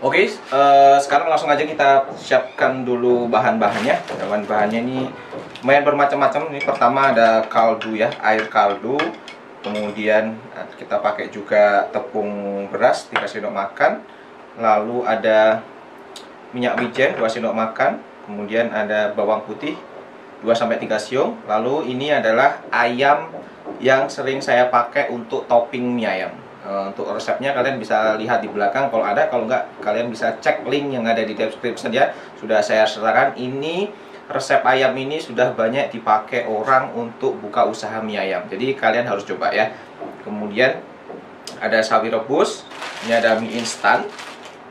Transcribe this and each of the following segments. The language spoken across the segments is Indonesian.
Oke, sekarang langsung aja kita siapkan dulu bahan-bahannya. Bahan-bahannya ini lumayan bermacam-macam. Ini pertama ada kaldu ya, air kaldu. Kemudian kita pakai juga tepung beras 3 sendok makan. Lalu ada minyak wijen 2 sendok makan. Kemudian ada bawang putih 2-3 siung. Lalu ini adalah ayam yang sering saya pakai untuk topping mie ayam. Untuk resepnya kalian bisa lihat di belakang kalau ada, kalau enggak kalian bisa cek link yang ada di deskripsi saja. Sudah saya sertakan. Ini resep ayam ini sudah banyak dipakai orang untuk buka usaha mie ayam. Jadi kalian harus coba ya. Kemudian ada sawi rebus, ini ada mie instan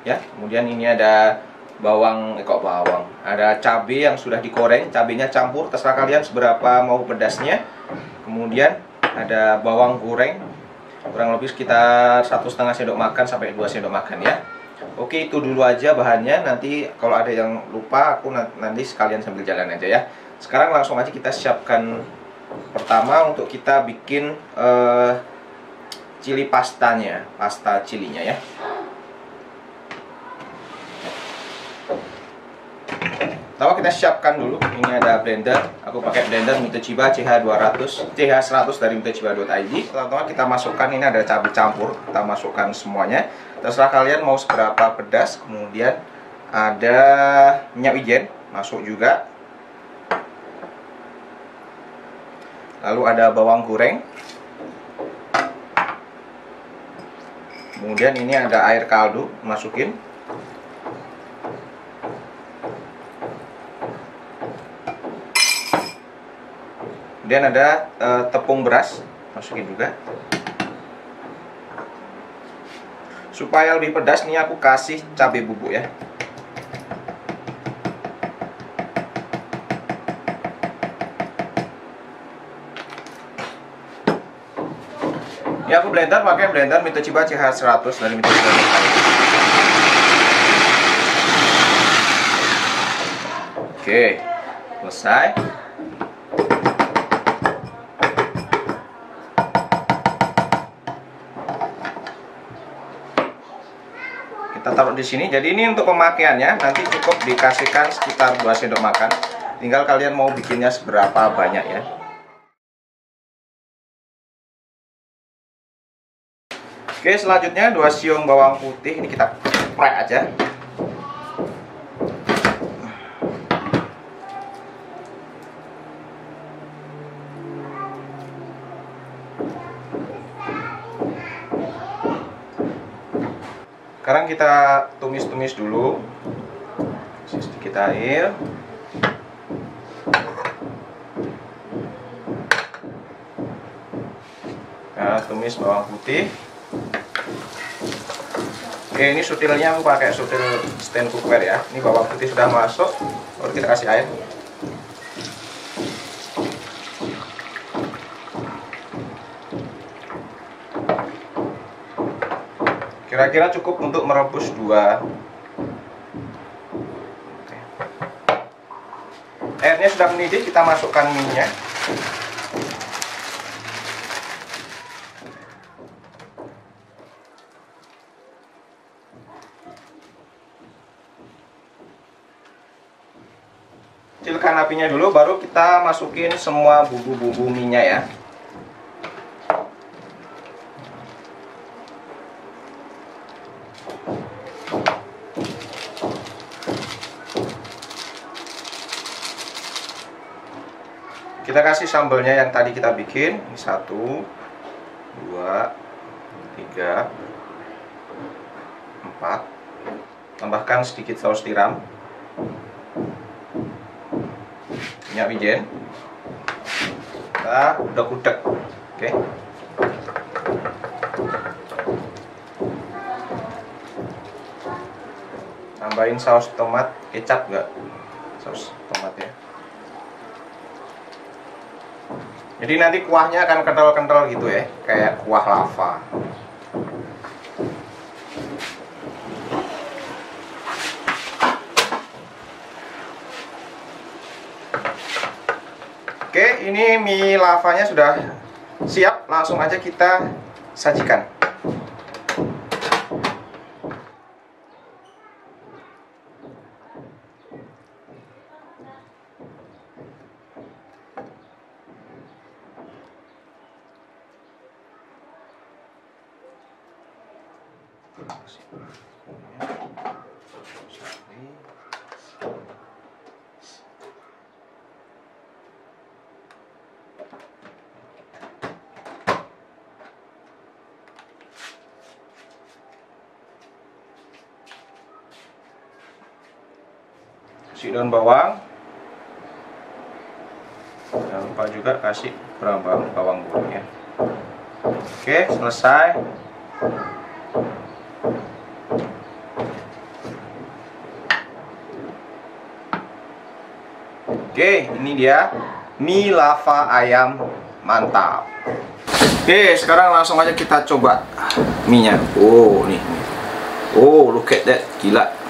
ya. Kemudian ini ada bawang, ada cabai yang sudah digoreng, cabainya campur terserah kalian seberapa mau pedasnya. Kemudian ada bawang goreng kurang lebih sekitar 1,5 sendok makan sampai 2 sendok makan ya. Oke, itu dulu aja bahannya. Nanti kalau ada yang lupa aku nanti sekalian sambil jalan aja ya. Sekarang langsung aja kita siapkan. Pertama untuk kita bikin cili pastanya, pasta cilinya ya. Pertama kita siapkan dulu. Ini ada blender. Aku pakai blender Mitoshiba CH100 dari mitoshiba.id. Pertama kita masukkan, ini ada cabai campur. Kita masukkan semuanya. Terserah kalian mau seberapa pedas. Kemudian ada minyak wijen, masuk juga. Lalu ada bawang goreng. Kemudian ini ada air kaldu, masukin. Kemudian ada tepung beras, masukin juga. Supaya lebih pedas nih aku kasih cabai bubuk ya. Ini aku blender pakai blender Mitoshiba CH100 dari Mitoshiba. Oke, selesai. Kita taruh di sini. Jadi ini untuk pemakaiannya nanti cukup dikasihkan sekitar 2 sendok makan. Tinggal kalian mau bikinnya seberapa banyak ya. Oke, selanjutnya 2 siung bawang putih ini kita fry aja. Sekarang kita tumis-tumis dulu. Kasih sedikit air. Nah, tumis bawang putih. Oke, ini sutilnya aku pakai sutil stand cookware ya. Ini bawang putih sudah masuk, baru kita kasih air. Kira-kira cukup untuk merebus 2. Oke. Airnya sudah mendidih, kita masukkan minyak. Kecilkan apinya dulu, baru kita masukin semua bumbu-bumbu minyak ya. Kita kasih sambalnya yang tadi kita bikin. Ini 1, 2, 3, 4. Tambahkan sedikit saus tiram, minyak wijen. Kita udek-udek. Oke. Tambahin saus tomat, kecap enggak? Saus tomat ya. Jadi nanti kuahnya akan kental-kental gitu ya, kayak kuah lava. Oke, ini mie lavanya sudah siap, langsung aja kita sajikan. Kasih daun bawang. Jangan lupa juga kasih bawang goreng ya. Oke, selesai. Oke, ini dia mie lava ayam mantap. Oke, sekarang langsung aja kita coba mie-nya. Oh, nih. Oh, look at that. Gila.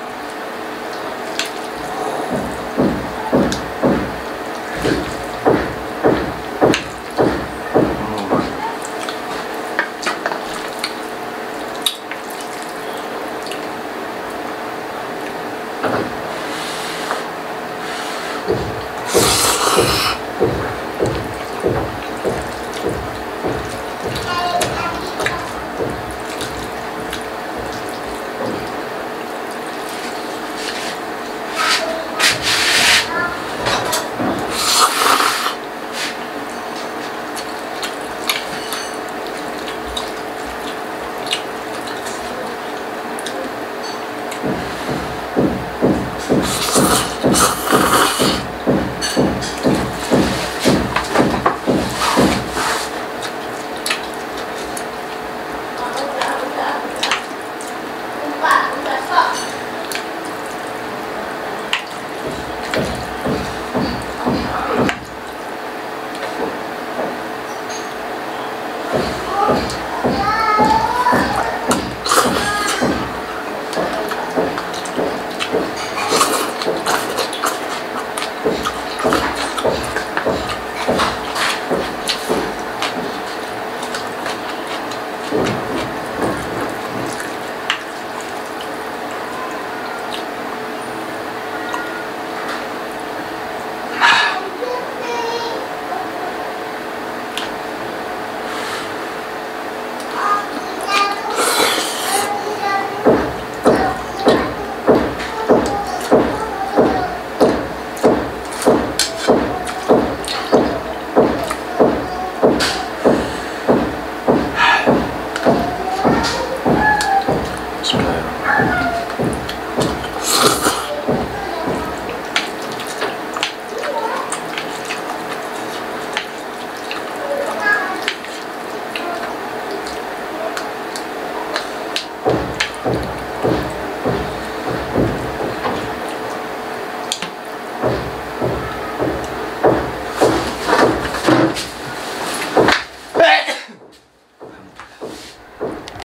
Bismillahirrahmanirrahim.